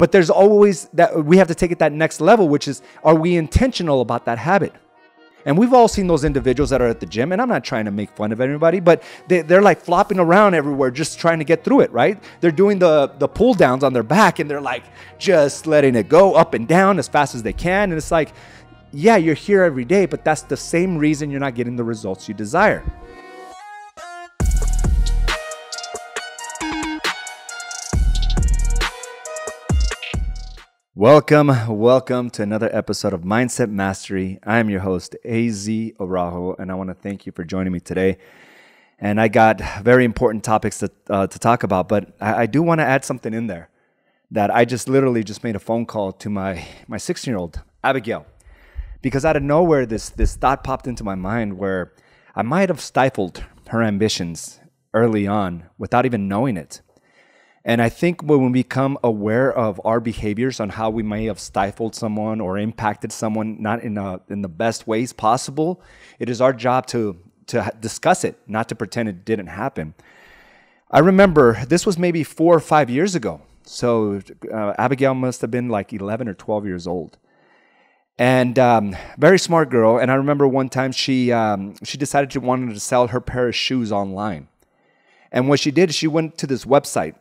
But there's always that we have to take it that next level, which is, are we intentional about that habit? And we've all seen those individuals that are at the gym, and I'm not trying to make fun of anybody, but they're like flopping around everywhere just trying to get through it, right? They're doing the pull downs on their back, and they're like just letting it go up and down as fast as they can. And it's like, yeah, you're here every day, but that's the same reason you're not getting the results you desire. Welcome to another episode of Mindset Mastery. I am your host, AZ Araujo, and I want to thank you for joining me today. And I got very important topics to talk about, but I do want to add something in there that I literally made a phone call to my 16-year-old, Abigail, because out of nowhere, this thought popped into my mind where I might have stifled her ambitions early on without even knowing it. And I think when we become aware of our behaviors on how we may have stifled someone or impacted someone not in the best ways possible, it is our job to discuss it, not to pretend it didn't happen. I remember this was maybe 4 or 5 years ago. So Abigail must have been like 11 or 12 years old. And very smart girl. And I remember one time she decided she wanted to sell her pair of shoes online. And what she did is she went to this website.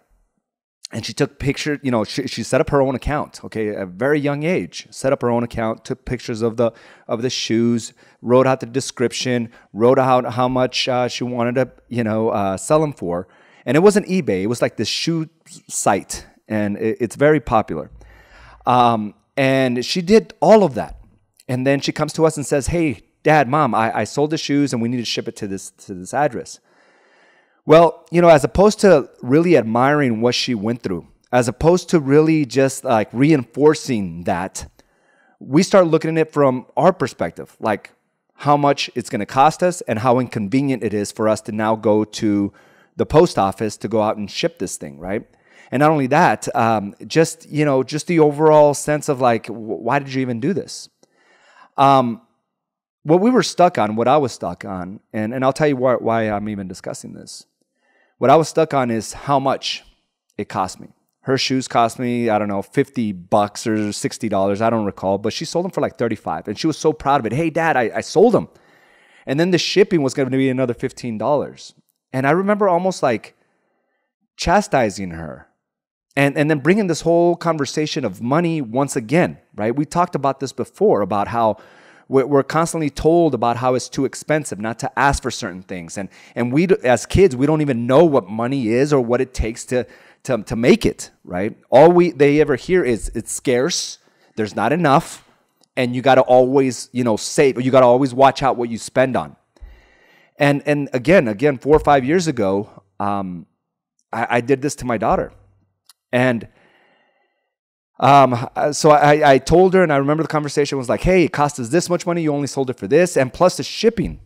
And she took pictures, she set up her own account, okay, at a very young age, set up her own account, took pictures of the shoes, wrote out the description, wrote out how much she wanted to, sell them for. And it wasn't eBay, it was like this shoe site, and it's very popular. And she did all of that. And then she comes to us and says, hey, Dad, Mom, I sold the shoes and we need to ship it to this address. Well, as opposed to really admiring what she went through, as opposed to really just like reinforcing that, we start looking at it from our perspective, like how much it's going to cost us and how inconvenient it is for us to now go to the post office to go out and ship this thing, right? And not only that, just the overall sense of like, why did you even do this? What I was stuck on, and I'll tell you why I'm even discussing this. What I was stuck on is how much it cost me. Her shoes cost me, I don't know, $50 or $60. I don't recall, but she sold them for like $35. And she was so proud of it. Hey, Dad, I sold them. And then the shipping was going to be another $15. And I remember almost like chastising her and then bringing this whole conversation of money once again, right? We talked about this before, about how we're constantly told about how it's too expensive not to ask for certain things. And we, as kids, we don't even know what money is or what it takes to make it, right? All they ever hear is it's scarce, there's not enough, and you got to always, save, or you got to always watch out what you spend on. And again, 4 or 5 years ago, I did this to my daughter. And so I told her, and I remember the conversation was like, hey, it cost us this much money. You only sold it for this. And plus the shipping.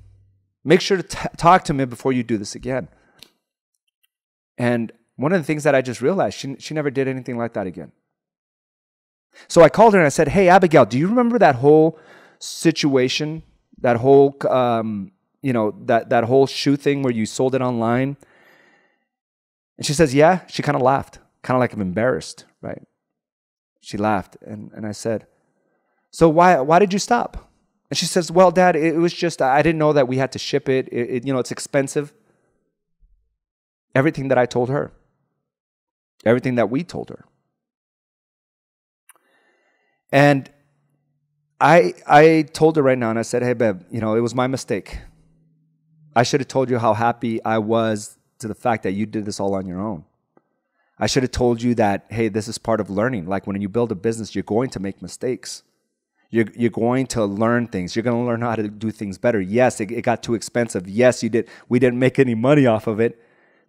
Make sure to talk to me before you do this again. And one of the things that I just realized, she never did anything like that again. So I called her and I said, hey, Abigail, do you remember that whole situation, that whole, that whole shoe thing where you sold it online? And she says, yeah. She kind of laughed, kind of like I'm embarrassed, right? She laughed, and I said, so why did you stop? And she says, well, Dad, it was just, I didn't know that we had to ship it. It's expensive. Everything that I told her. Everything that we told her. And I told her right now, and I said, hey, babe, it was my mistake. I should have told you how happy I was to the fact that you did this all on your own. I should have told you that, hey, this is part of learning. Like when you build a business, you're going to make mistakes. You're going to learn things. You're going to learn how to do things better. Yes, it got too expensive. Yes, we didn't make any money off of it,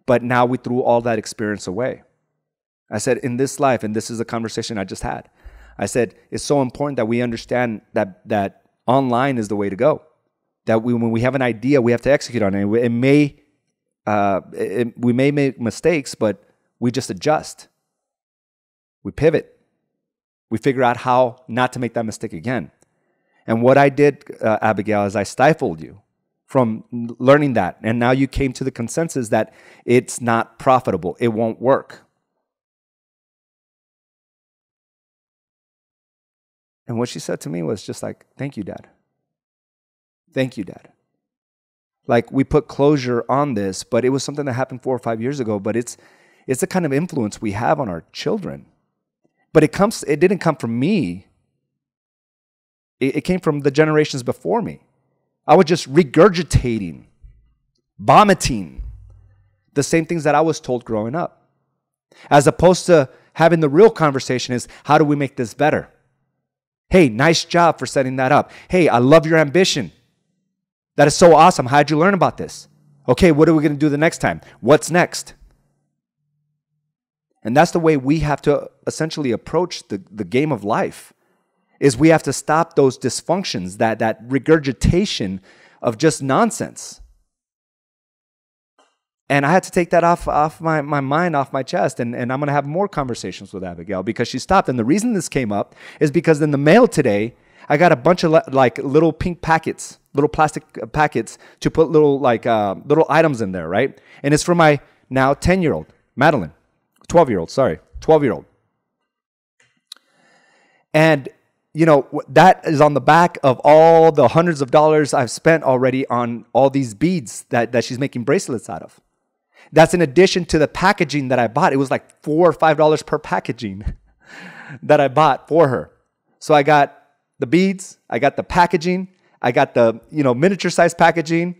but now we threw all that experience away. I said, in this life, and this is a conversation I just had, I said, it's so important that we understand that online is the way to go. That when we have an idea, we have to execute on it. We may make mistakes, but we just adjust. We pivot. We figure out how not to make that mistake again. And what I did, Abigail, is I stifled you from learning that. And now you came to the consensus that it's not profitable. It won't work. And what she said to me was just like, thank you, Dad. Thank you, Dad. Like, we put closure on this, but it was something that happened 4 or 5 years ago, but it's the kind of influence we have on our children. But it didn't come from me. It came from the generations before me. I was just regurgitating, vomiting the same things that I was told growing up. As opposed to having the real conversation is, how do we make this better? Hey, nice job for setting that up. Hey, I love your ambition. That is so awesome. How'd you learn about this? Okay, what are we going to do the next time? What's next? And that's the way we have to essentially approach the game of life, is we have to stop those dysfunctions, that regurgitation of just nonsense. And I had to take that off my mind, off my chest. And I'm going to have more conversations with Abigail because she stopped. And the reason this came up is because in the mail today, I got a bunch of like little pink packets, little plastic packets to put little little items in there, right? And it's for my now 10-year-old, Madeline, 12-year-old. And, you know, that is on the back of all the hundreds of dollars I've spent already on all these beads that she's making bracelets out of. That's in addition to the packaging that I bought. It was like $4 or $5 per packaging that I bought for her. So I got the beads, I got the packaging, I got the, miniature size packaging,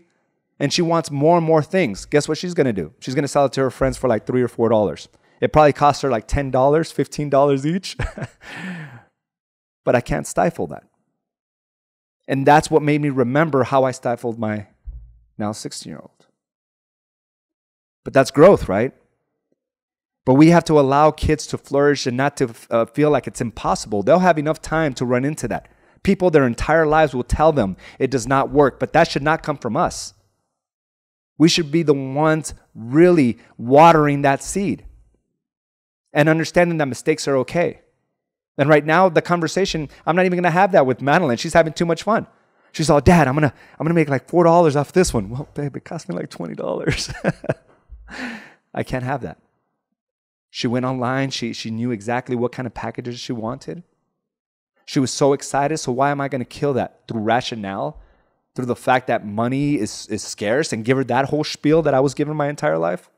and she wants more and more things. Guess what she's going to do? She's going to sell it to her friends for like $3 or $4. It probably costs her like $10, $15 each. But I can't stifle that. And that's what made me remember how I stifled my now 16-year-old. But that's growth, right? But we have to allow kids to flourish and not to feel like it's impossible. They'll have enough time to run into that. People their entire lives will tell them it does not work, but that should not come from us. We should be the ones really watering that seed and understanding that mistakes are okay. And right now, the conversation, I'm not even going to have that with Madeline. She's having too much fun. She's all, Dad, I'm gonna make like $4 off this one. Well, babe, it cost me like $20. I can't have that. She went online. She knew exactly what kind of packages she wanted. She was so excited. So why am I going to kill that? Through rationale? Through the fact that money is scarce, and give her that whole spiel that I was given my entire life?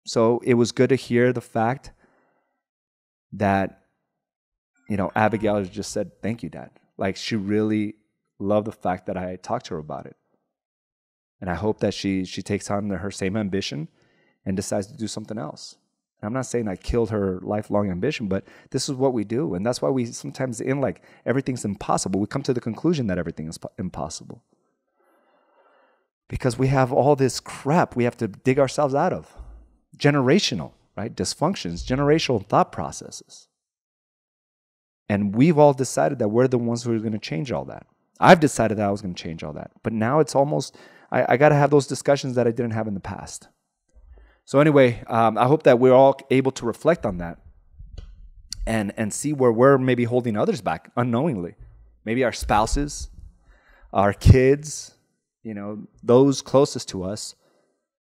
So it was good to hear the fact that, Abigail just said, thank you, Dad. Like, she really loved the fact that I talked to her about it. And I hope that she takes on her same ambition and decides to do something else. And I'm not saying I killed her lifelong ambition, but this is what we do. And that's why we sometimes everything's impossible. We come to the conclusion that everything is impossible. Because we have all this crap we have to dig ourselves out of. Generational, right? Dysfunctions, generational thought processes. And we've all decided that we're the ones who are going to change all that. I've decided that I was going to change all that. But now it's almost, I got to have those discussions that I didn't have in the past. So anyway, I hope that we're all able to reflect on that and see where we're maybe holding others back unknowingly. Maybe our spouses, our kids, those closest to us,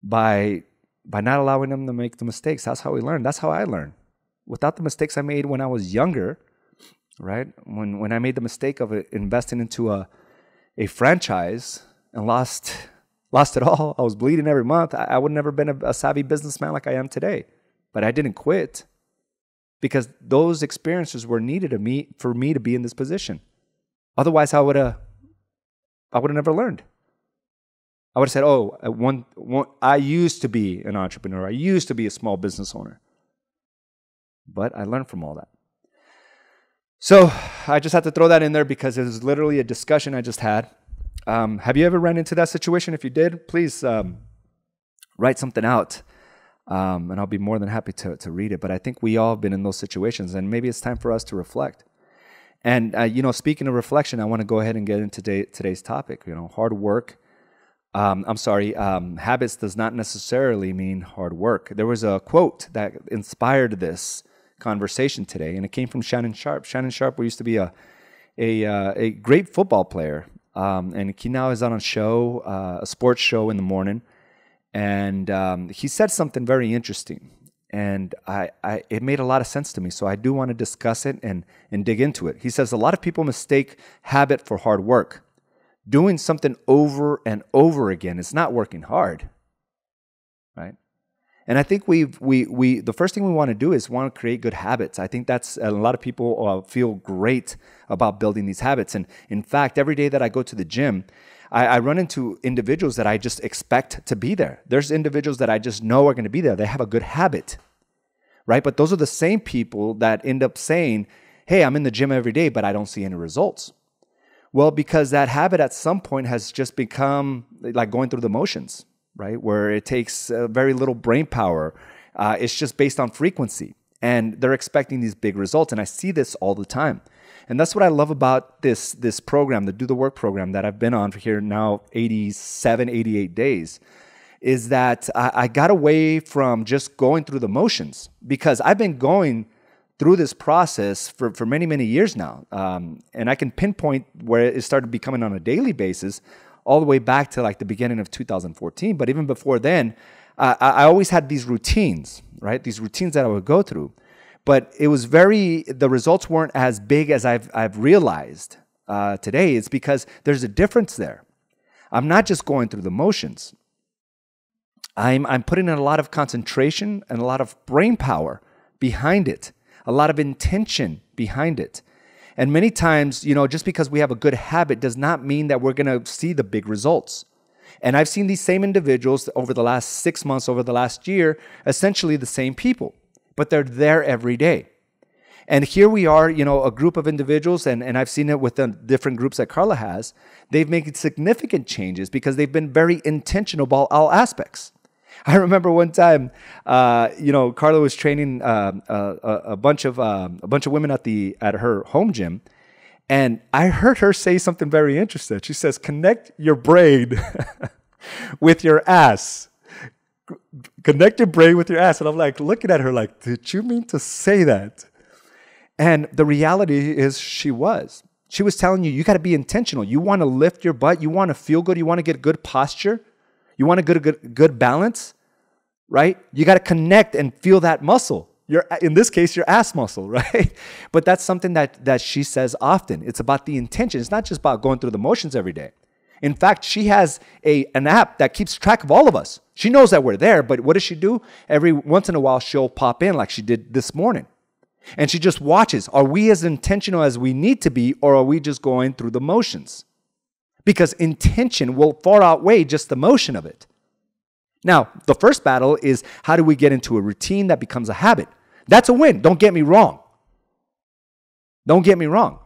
by not allowing them to make the mistakes. That's how we learn. That's how I learn. Without the mistakes I made when I was younger, right? When I made the mistake of investing into a franchise and lost it all. I was bleeding every month. I would have never been a savvy businessman like I am today. But I didn't quit because those experiences were needed for me to be in this position. Otherwise, I would have never learned. I would have said, I used to be an entrepreneur. I used to be a small business owner. But I learned from all that. So I just had to throw that in there because it was literally a discussion I just had. Have you ever run into that situation? If you did, please write something out, and I'll be more than happy to read it. But I think we all have been in those situations, and maybe it's time for us to reflect. And, speaking of reflection, I want to go ahead and get into today's topic, hard work. Habits does not necessarily mean hard work. There was a quote that inspired this conversation today, and it came from Shannon Sharpe. Shannon Sharpe used to be a great football player. And he now is on a sports show in the morning. And he said something very interesting. and it made a lot of sense to me. So I do want to discuss it and dig into it. He says a lot of people mistake habit for hard work. Doing something over and over again is not working hard, right? And I think we the first thing we want to do is want to create good habits. I think that's a lot of people feel great about building these habits. And in fact, every day that I go to the gym, I run into individuals that I just expect to be there. There's individuals that I just know are going to be there. They have a good habit, right? But those are the same people that end up saying, hey, I'm in the gym every day, but I don't see any results. Well, because that habit at some point has just become like going through the motions, right? Where it takes very little brain power. It's just based on frequency. And they're expecting these big results. And I see this all the time. And that's what I love about this program, the Do the Work program that I've been on for here now 87, 88 days, is that I got away from just going through the motions, because I've been going through this process for many, many years now. And I can pinpoint where it started becoming on a daily basis all the way back to like the beginning of 2014. But even before then, I always had these routines, right? These routines that I would go through. But it was the results weren't as big as I've realized today. It's because there's a difference there. I'm not just going through the motions. I'm putting in a lot of concentration and a lot of brain power behind it, a lot of intention behind it. And many times, just because we have a good habit does not mean that we're going to see the big results. And I've seen these same individuals over the last 6 months, over the last year, essentially the same people, but they're there every day. And here we are, a group of individuals, and I've seen it with the different groups that Carla has. They've made significant changes because they've been very intentional about all aspects. I remember one time, Carla was training a bunch of women at her home gym, and I heard her say something very interesting. She says, "Connect your brain with your ass." Connect your brain with your ass. And I'm like looking at her like, did you mean to say that? And the reality is she was telling you got to be intentional. You want to lift your butt. You want to feel good. You want to get good posture. You want to get good balance, right? You got to connect and feel that muscle. In this case, your ass muscle, right? But that's something that she says often. It's about the intention. It's not just about going through the motions every day. In fact, she has an app that keeps track of all of us. She knows that we're there, but what does she do? Every once in a while, she'll pop in like she did this morning. And she just watches. Are we as intentional as we need to be, or are we just going through the motions? Because intention will far outweigh just the motion of it. Now, the first battle is how do we get into a routine that becomes a habit? That's a win. Don't get me wrong. Don't get me wrong.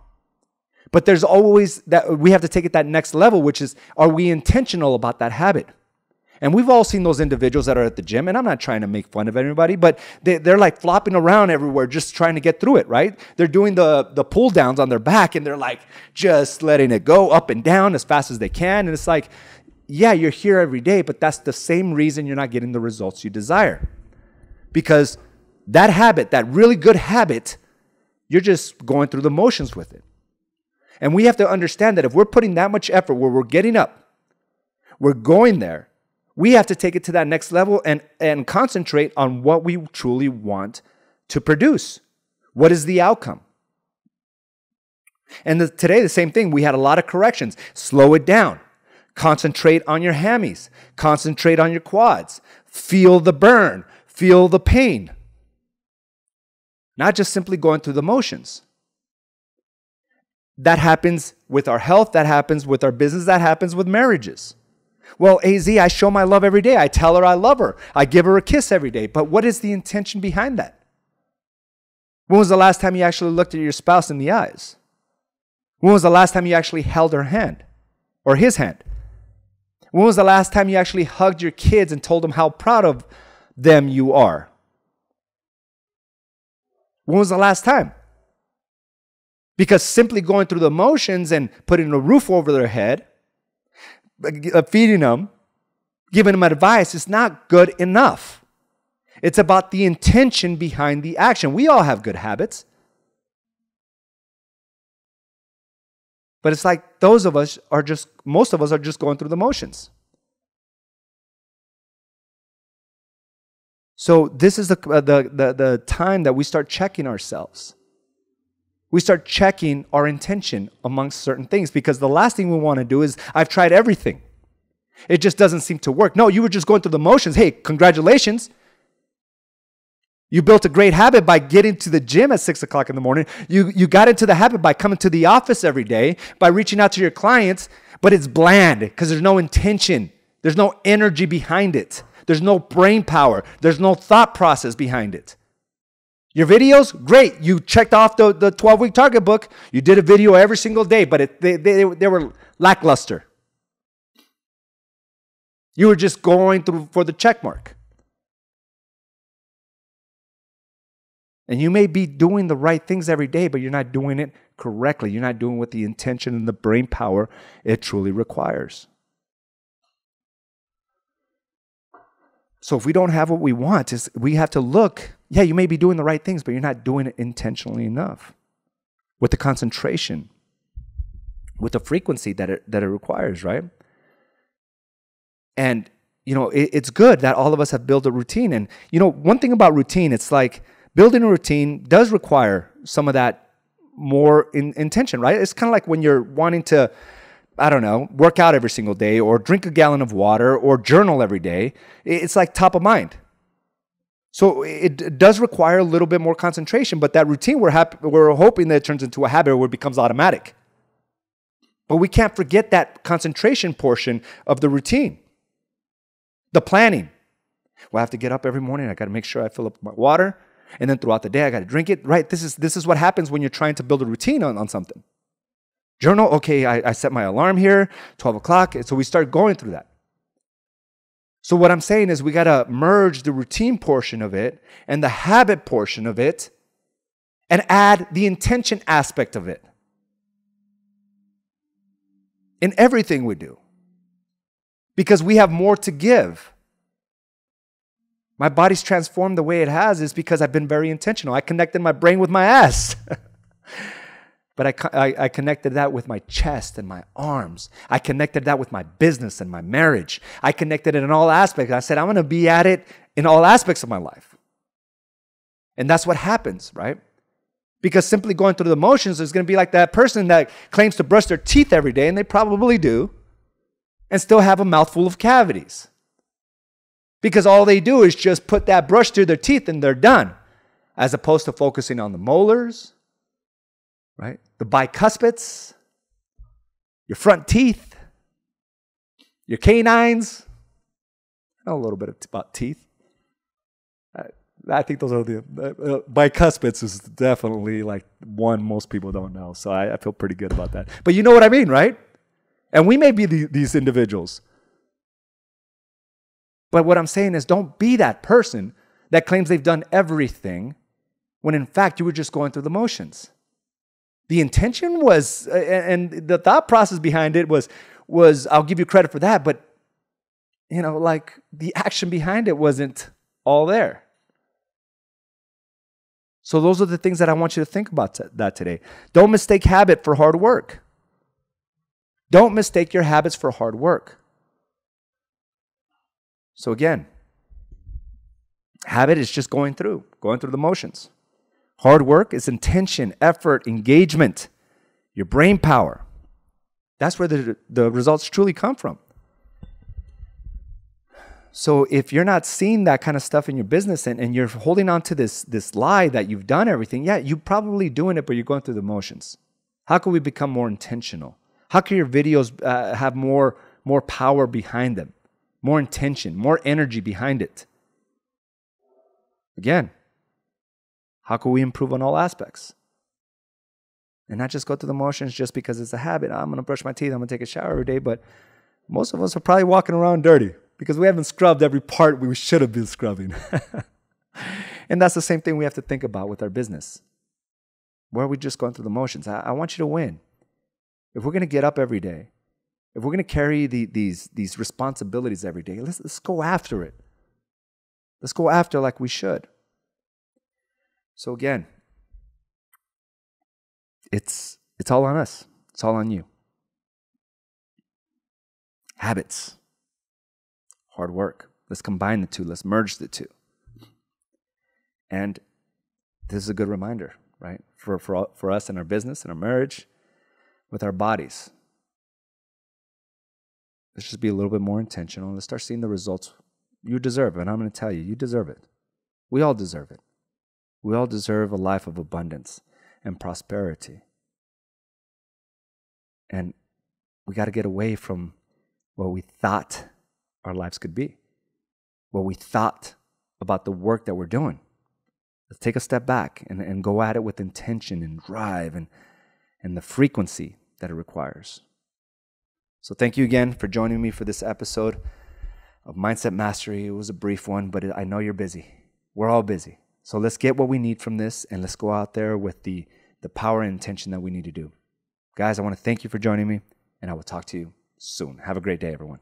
But there's always that we have to take it that next level, which is, are we intentional about that habit? And we've all seen those individuals that are at the gym, and I'm not trying to make fun of anybody, but they're like flopping around everywhere just trying to get through it, right? They're doing the pull downs on their back, and they're like just letting it go up and down as fast as they can. And it's like, yeah, you're here every day, but that's the same reason you're not getting the results you desire. Because that habit, that really good habit, you're just going through the motions with it. And we have to understand that if we're putting that much effort where we're getting up, we're going there, we have to take it to that next level and concentrate on what we truly want to produce. What is the outcome? And today, the same thing. We had a lot of corrections. Slow it down. Concentrate on your hammies. Concentrate on your quads. Feel the burn. Feel the pain. Not just simply going through the motions. That happens with our health. That happens with our business. That happens with marriages. Well, AZ, I show my love every day. I tell her I love her. I give her a kiss every day. But what is the intention behind that? When was the last time you actually looked at your spouse in the eyes? When was the last time you actually held her hand or his hand? When was the last time you actually hugged your kids and told them how proud of them you are? When was the last time? Because simply going through the motions and putting a roof over their head, feeding them, giving them advice is not good enough. It's about the intention behind the action. We all have good habits. But it's like most of us are just going through the motions. So this is the time that we start checking ourselves. We start checking our intention amongst certain things, because the last thing we want to do is, I've tried everything. It just doesn't seem to work. No, you were just going through the motions. Hey, congratulations. You built a great habit by getting to the gym at 6 o'clock in the morning. You got into the habit by coming to the office every day, by reaching out to your clients, but it's bland because there's no intention. There's no energy behind it. There's no brain power. There's no thought process behind it. Your videos, great. You checked off the 12-week target book. You did a video every single day, but they were lackluster. You were just going through for the check mark. And you may be doing the right things every day, but you're not doing it correctly. You're not doing with the intention and the brain power it truly requires. So if we don't have what we want, we have to look. Yeah, you may be doing the right things, but you're not doing it intentionally enough, with the concentration, with the frequency that it requires, right? And, it's good that all of us have built a routine. And, one thing about routine, it's like building a routine does require some of that more intention, right? It's kind of like when you're wanting to, I don't know, work out every single day, or drink a gallon of water, or journal every day. It's like top of mind. So it does require a little bit more concentration, but that routine, we're hoping that it turns into a habit where it becomes automatic. But we can't forget that concentration portion of the routine. The planning. Well, I have to get up every morning. I got to make sure I fill up my water. And then throughout the day, I got to drink it. Right? This is what happens when you're trying to build a routine on something. Journal, okay, I set my alarm here, 12 o'clock. So we start going through that. So what I'm saying is we got to merge the routine portion of it and the habit portion of it, and add the intention aspect of it in everything we do. Because we have more to give. My body's transformed the way it has is because I've been very intentional. I connected my brain with my ass. But I connected that with my chest and my arms. I connected that with my business and my marriage. I connected it in all aspects. I said, I'm going to be at it in all aspects of my life. And that's what happens, right? Because simply going through the motions is going to be like that person that claims to brush their teeth every day, and they probably do, and still have a mouthful of cavities. Because all they do is just put that brush through their teeth and they're done. As opposed to focusing on the molars, right? The bicuspids, your front teeth, your canines. I know a little bit about teeth. I think those are the bicuspids is definitely like one most people don't know. So I feel pretty good about that. But you know what I mean, right? And we may be these individuals. But what I'm saying is, don't be that person that claims they've done everything when in fact you were just going through the motions. The intention was, and the thought process behind it was I'll give you credit for that, but like the action behind it wasn't all there. So those are the things that I want you to think about that today. Don't mistake habit for hard work. Don't mistake your habits for hard work. So again, habit is just going through the motions. Hard work is intention, effort, engagement, your brain power. That's where the results truly come from. So if you're not seeing that kind of stuff in your business and you're holding on to this lie that you've done everything, yeah, you're probably doing it, but you're going through the motions. How can we become more intentional? How can your videos have more power behind them? More intention, more energy behind it? Again, how can we improve on all aspects? And not just go through the motions just because it's a habit. I'm going to brush my teeth, I'm going to take a shower every day, but most of us are probably walking around dirty because we haven't scrubbed every part we should have been scrubbing. And that's the same thing we have to think about with our business. Where are we just going through the motions? I want you to win. If we're going to get up every day, if we're going to carry these responsibilities every day, let's go after it. Let's go after like we should. So again, it's all on us. It's all on you. Habits, hard work. Let's combine the two. Let's merge the two. And this is a good reminder, right? For us in our business, in our marriage, with our bodies. Let's just be a little bit more intentional. Let's start seeing the results you deserve. And I'm going to tell you, you deserve it. We all deserve it. We all deserve a life of abundance and prosperity. And we got to get away from what we thought our lives could be, what we thought about the work that we're doing. Let's take a step back and go at it with intention and drive and the frequency that it requires. So thank you again for joining me for this episode of Mindset Mastery. It was a brief one, but I know you're busy. We're all busy. So let's get what we need from this, and let's go out there with the power and intention that we need to do. Guys, I want to thank you for joining me, and I will talk to you soon. Have a great day, everyone.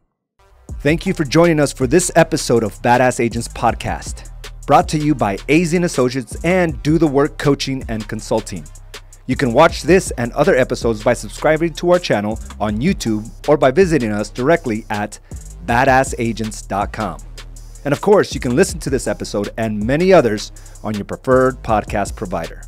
Thank you for joining us for this episode of Badass Agents Podcast, brought to you by AZ & Associates and Do the Work Coaching and Consulting. You can watch this and other episodes by subscribing to our channel on YouTube or by visiting us directly at badassagents.com. And of course, you can listen to this episode and many others on your preferred podcast provider.